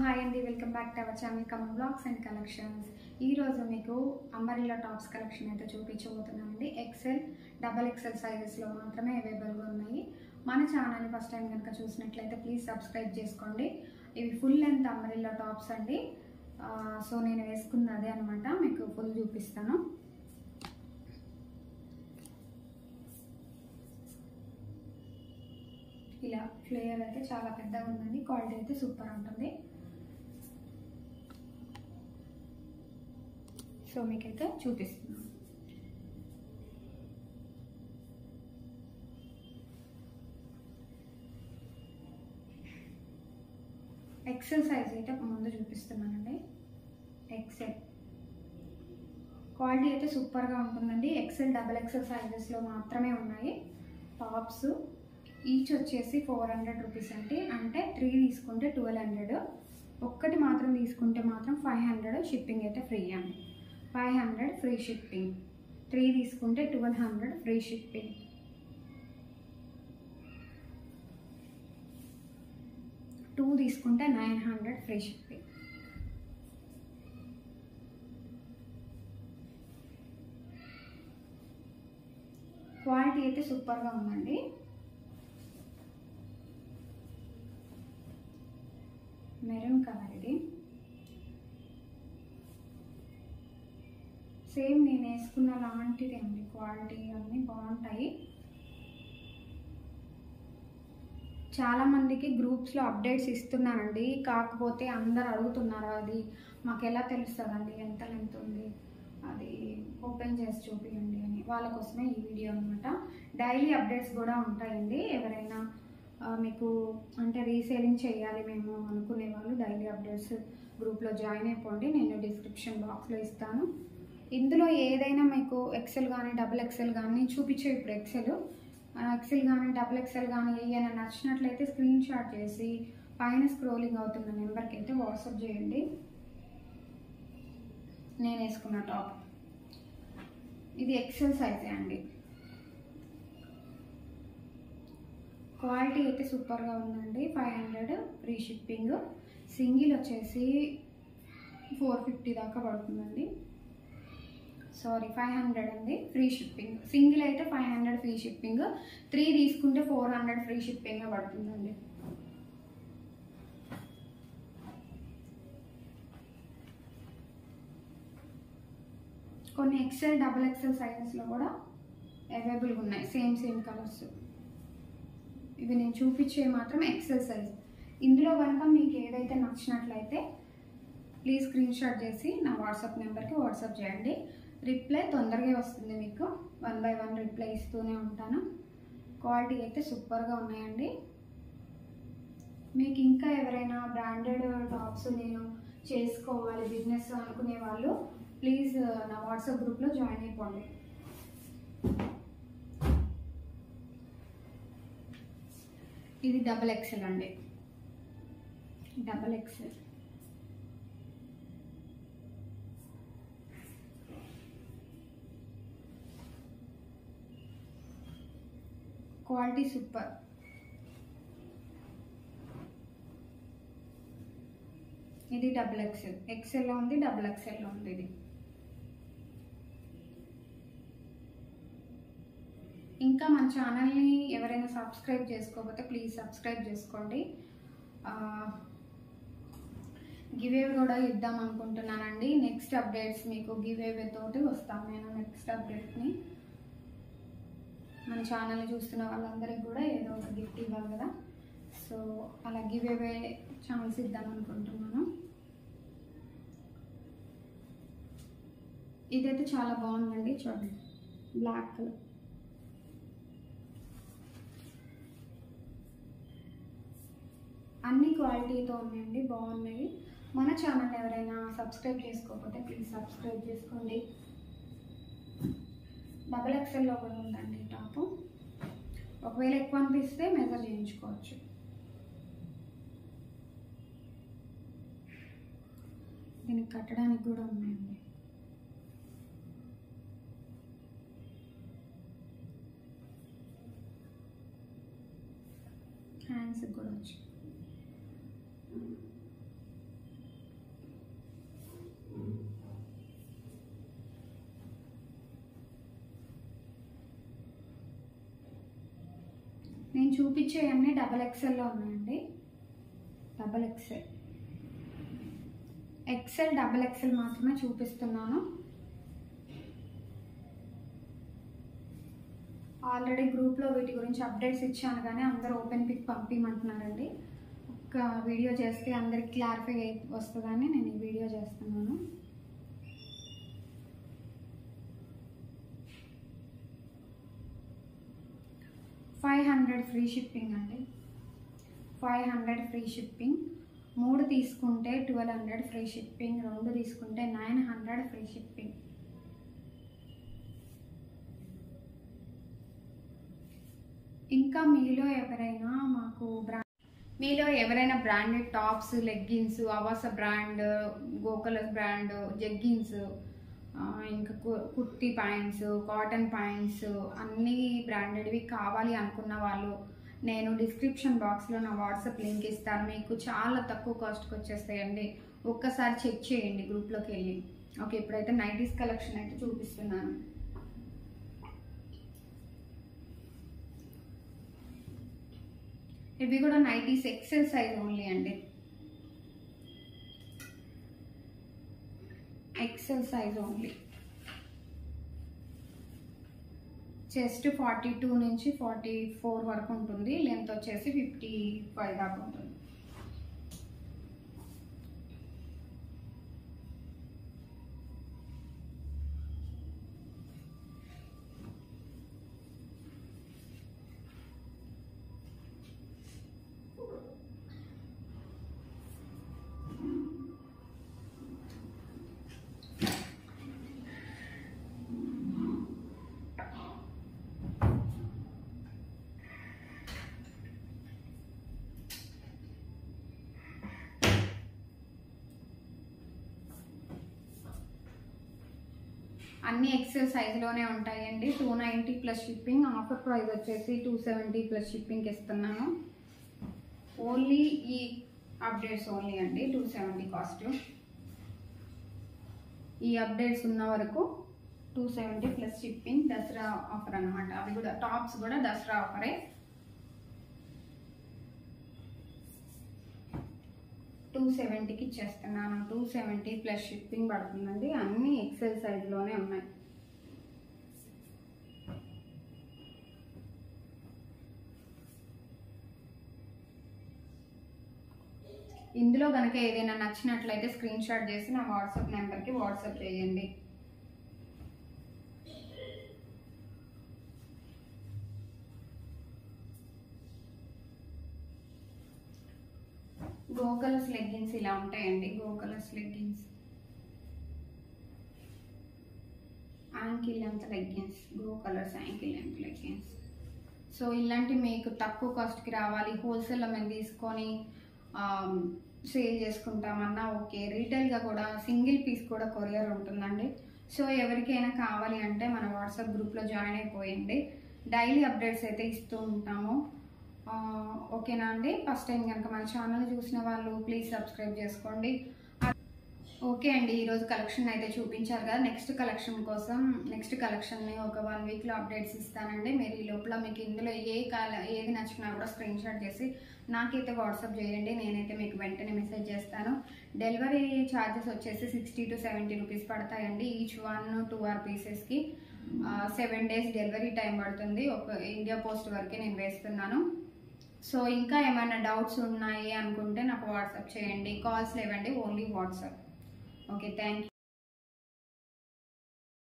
Hi అండి, welcome back to our channel cum blogs and collections. ఈరోజు మీకు umbrella tops collection అయితే చూపించబోతున్నానండి. ఎక్సెల్, డబల్ ఎక్సెల్ సైజెస్లో మాత్రమే అవైలబుల్గా ఉన్నాయి. మన ఛానల్ని ఫస్ట్ టైం కనుక చూసినట్లయితే ప్లీజ్ సబ్స్క్రైబ్ చేసుకోండి. ఇవి ఫుల్ లెంత్ అంబరిల్లా టాప్స్ అండి. సో నేను వేసుకున్నది అదే అనమాట, మీకు ఫుల్ చూపిస్తాను. ఇలా ఫ్లేయర్ అయితే చాలా పెద్దగా ఉందండి, క్వాలిటీ అయితే సూపర్ ఉంటుంది. సో మీకైతే చూపిస్తున్నాను. ఎక్సెల్ సైజ్ అయితే ముందు చూపిస్తున్నానండి. ఎక్సెల్ క్వాలిటీ అయితే సూపర్గా ఉంటుందండి. ఎక్సెల్, డబల్ ఎక్సెల్ సైజెస్లో మాత్రమే ఉన్నాయి టాప్స్. ఈచ్ వచ్చేసి 400 రూపీస్ అండి. అంటే 3 తీసుకుంటే 1200, ఒక్కటి మాత్రం తీసుకుంటే మాత్రం 500 షిప్పింగ్ అయితే ఫ్రీ అండి. 500 ఫ్రీ షిప్పింగ్, 3 తీసుకుంటే 1200 ఫ్రీ షిప్పింగ్. టూ తీసుకుంటే 900 ఫ్రీ షిప్పింగ్. క్వాలిటీ అయితే సూపర్గా ఉందండి. మెరూన్ కలర్, ఇది సేమ్ నేను వేసుకున్న లాంటిది అండి. క్వాలిటీ అన్నీ బాగుంటాయి. చాలామందికి గ్రూప్స్లో అప్డేట్స్ ఇస్తున్నానండి, కాకపోతే అందరు అడుగుతున్నారు అది మాకు ఎలా తెలుస్తుందండి ఎంత లెంత్ ఉంది, అది ఓపెన్ చేసి చూపించండి అని. వాళ్ళ కోసమే ఈ వీడియో అనమాట. డైలీ అప్డేట్స్ కూడా ఉంటాయండి. ఎవరైనా మీకు అంటే రీసేలింగ్ చేయాలి మేము అనుకునే వాళ్ళు డైలీ అప్డేట్స్ గ్రూప్లో జాయిన్ అయిపోండి. నేను డిస్క్రిప్షన్ బాక్స్లో ఇస్తాను. ఇందులో ఏదైనా మీకు ఎక్సెల్ కానీ డబుల్ ఎక్సెల్ కానీ చూపించే. ఇప్పుడు ఎక్సెల్ కానీ డబుల్ ఎక్సెల్ కానీ ఏమైనా నచ్చినట్లయితే స్క్రీన్ షాట్ చేసి పైన స్క్రోలింగ్ అవుతున్న నెంబర్కి అయితే వాట్సాప్ చేయండి. నేను వేసుకున్న టాప్ ఇది ఎక్సెల్ సైజే అండి. క్వాలిటీ అయితే సూపర్గా ఉందండి. 500 ఫ్రీ షిప్పింగ్. సింగిల్ వచ్చేసి 450 దాకా పడుతుందండి. సారీ 500 అండి ఫ్రీ షిప్పింగ్. సింగిల్ అయితే 500 ఫ్రీ షిప్పింగ్, 3 తీసుకుంటే 400 ఫ్రీ షిప్పింగ్ పడుతుందండి. కొన్ని ఎక్సెల్, డబుల్ ఎక్సెల్ సైజెస్లో కూడా అవైలబుల్గా ఉన్నాయి. Same colours. ఇవి నేను చూపించే మాత్రం ఎక్సెల్ సైజ్. ఇందులో కనుక మీకు ఏదైతే నచ్చినట్లయితే ప్లీజ్ స్క్రీన్ షాట్ చేసి నా వాట్సాప్ నెంబర్కి వాట్సాప్ చేయండి. రిప్లై తొందరగా వస్తుంది మీకు. 1 by 1 రిప్లై ఇస్తూనే ఉంటాను. క్వాలిటీ అయితే సూపర్గా ఉన్నాయండి. మీకు ఇంకా ఎవరైనా బ్రాండెడ్ టాప్స్ నేను చేసుకోవాలి బిజినెస్ అనుకునే వాళ్ళు ప్లీజ్ నా వాట్సాప్ గ్రూప్లో జాయిన్ అయిపోండి. ఇది డబల్ ఎక్సెల్ అండి. Double XL quality super. ఇది డబుల్ ఎక్సెల్. ఎక్సెల్లో ఉంది, డబుల్ ఎక్సెల్లో ఉంది. ఇది ఇంకా మన ఛానల్ని ఎవరైనా సబ్స్క్రైబ్ చేసుకోకపోతే ప్లీజ్ సబ్స్క్రైబ్ చేసుకోండి. గివ్ అవే కూడా ఇద్దాం అనుకుంటున్నానండి. నెక్స్ట్ అప్డేట్స్ మీకు గివ్ అవే తోటి వస్తాను నేను. నెక్స్ట్ అప్డేట్ని మన ఛానల్ని చూస్తున్న వాళ్ళందరికీ కూడా ఏదో ఒక గిఫ్ట్ ఇవ్వాలి కదా. సో అలా గివ్ అవే ఛాన్స్ ఇద్దాం అనుకుంటున్నాను. ఇదైతే చాలా బాగుందండి, చూడండి బ్లాక్ కలర్. అన్ని క్వాలిటీతో ఉన్నాయండి, బాగున్నాయి. మన ఛానల్ ఎవరైనా సబ్స్క్రైబ్ చేసుకోకపోతే ప్లీజ్ సబ్స్క్రైబ్ చేసుకోండి. డబల్ ఎక్సెల్లో కూడా ఉందండి టాపు. ఒకవేళ ఎక్కువ అనిపిస్తే మెజర్ చేయించుకోవచ్చు. దీనికి కట్టడానికి కూడా ఉన్నాయండి. హ్యాండ్స్కి కూడా వచ్చి చూపించేవన్నీ XXLలో ఉన్నాయండి. XL XXL మాత్రమే చూపిస్తున్నాను. ఆల్రెడీ గ్రూప్లో వీటి గురించి అప్డేట్స్ ఇచ్చాను, కానీ అందరూ ఓపెన్ పిక్ పంపించమంటున్నారండి. ఒక వీడియో చేస్తే అందరికి క్లారిఫై వస్తుందని నేను ఈ వీడియో చేస్తున్నాను. $500 ఫ్రీ షిప్పింగ్ అండి. 500 ఫ్రీ షిప్పింగ్. 3 తీసుకుంటే 1200 ఫ్రీ షిప్పింగ్. 2 తీసుకుంటే 900 ఫ్రీ షిప్పింగ్. ఇంకా మీలో ఎవరైనా branded tops, leggings, అవాస brand, గోకలస్ brand jeggings, ఇంకా కుర్తీ ప్యాంట్స్, కాటన్ ప్యాంట్స్ అన్నీ బ్రాండెడ్వి కావాలి అనుకున్న వాళ్ళు నేను డిస్క్రిప్షన్ బాక్స్లో నా వాట్సాప్ లింక్ ఇస్తాను. మీకు చాలా తక్కువ కాస్ట్కి వచ్చేస్తాయండి. ఒక్కసారి చెక్ చేయండి గ్రూప్లోకి వెళ్ళి. ఓకే, ఇప్పుడైతే నైటీస్ కలెక్షన్ అయితే చూపిస్తున్నాను. ఇవి కూడా నైటీస్ ఎక్సెల్ సైజ్ ఓన్లీ అండి. XL size only. చెస్ట్ 42 నుంచి 44 వరకు ఉంటుంది. లెంత్ వచ్చేసి 55 దాకా ఉంటుంది. అన్ని ఎక్సెల్ సైజులోనే ఉంటాయండి. 290 ప్లస్ షిప్పింగ్. ఆఫర్ ప్రైస్ వచ్చేసి 270 ప్లస్ షిప్పింగ్కి ఇస్తున్నాను. ఓన్లీ ఈ అప్డేట్స్ ఓన్లీ అండి. 270 కాస్ట్. ఈ అప్డేట్స్ ఉన్న వరకు 270 ప్లస్ షిప్పింగ్. దసరా ఆఫర్ అనమాట. అవి కూడా టాప్స్ కూడా దసరా ఆఫరే. $270కి ఇచ్చేస్తున్నాను. 270 ప్లస్ షిప్పింగ్ పడుతుందండి. అన్ని ఎక్సెల్ సైజులోనే ఉన్నాయి. ఇందులో కనుక ఏదైనా నచ్చినట్లయితే స్క్రీన్ షాట్ చేసి నా వాట్సాప్ నెంబర్కి వాట్సాప్ చేయండి. గోకలస్ లెగ్గిన్స్ ఇలా ఉంటాయండి. GoColors leggings, ankle length leggings, GoColors ankle length leggings. So ఇలాంటి మీకు తక్కువ కాస్ట్కి రావాలి, హోల్సేల్లో మేము తీసుకొని సేల్ చేసుకుంటామన్నా ఓకే. రీటైల్గా కూడా సింగిల్ పీస్ కూడా కొరియర్ ఉంటుందండి. సో ఎవరికైనా కావాలి అంటే మన వాట్సాప్ గ్రూప్లో జాయిన్ అయిపోయింది. డైలీ అప్డేట్స్ అయితే ఇస్తూ ఉంటాము. ఓకేనా అండి? ఫస్ట్ టైం కనుక మన ఛానల్ చూసిన వాళ్ళు ప్లీజ్ సబ్స్క్రైబ్ చేసుకోండి. ఓకే అండి, ఈరోజు కలెక్షన్ అయితే చూపించారు కదా. నెక్స్ట్ కలెక్షన్ని ఒక 1 వీక్లో అప్డేట్స్ ఇస్తానండి. మీరు ఈ లోపల మీకు ఇందులో ఏది నచ్చినా కూడా స్క్రీన్ షాట్ చేసి నాకైతే వాట్సాప్ చేయండి. నేనైతే మీకు వెంటనే మెసేజ్ చేస్తాను. డెలివరీ ఛార్జెస్ వచ్చేసి 60 to 70 రూపీస్ పడతాయండి. ఈచ్ 1-2 పీసెస్కి 7 days డెలివరీ టైం పడుతుంది. ఒక ఇండియా పోస్ట్ వరకే నేను వేస్తున్నాను. సో ఇంకా ఏమైనా డౌట్స్ ఉన్నాయి అనుకుంటే నాకు వాట్సాప్ చేయండి. కాల్స్ లేవండి, only WhatsApp. Okay, thank you.